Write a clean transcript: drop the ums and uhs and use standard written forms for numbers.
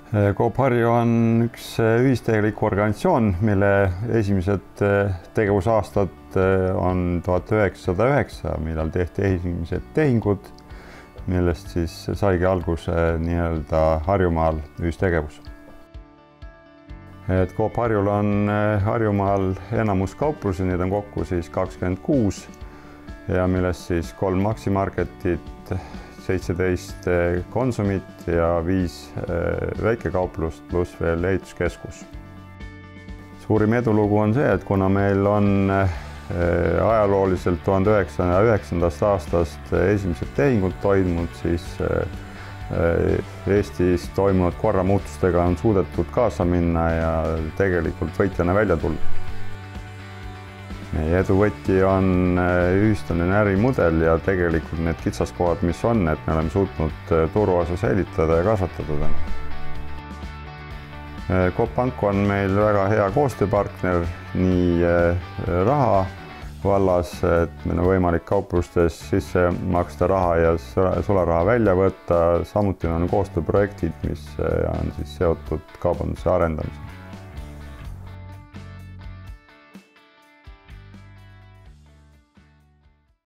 Coop Harju on üks ühistegelik organisatsioon, mille esimesed tegevusaastad on 1909, millal tehti esimesed tehingud, millest siis saigi alguse nii-öelda Harjumaal ühistegevus. Coop Harjul on Harjumaal enamus kauplusi, neid on kokku siis 26 ja millest siis 3 Maxi Marketit, 17 Konsumit ja 5 väikekauplust pluss veel ehituskeskus. Suurim edulugu on see, et kuna meil on ajalooliselt 1909. aastast esimesed tehingud toimunud, siis Eestis toimunud korramuutustega on suudetud kaasa minna ja tegelikult võitjana välja tulla. Meie eduvõti on ühistuline ärimudel ja tegelikult need kitsaskohad, mis on, et me oleme suutnud turuosa säilitada ja kasvatada. Coop Pank on meil väga hea koostööpartner nii raha vallas, et meil on võimalik kauplustes sisse maksta raha ja sularaha välja võtta. Samuti on koostööprojektid, mis on siis seotud kaubanduse arendamisega.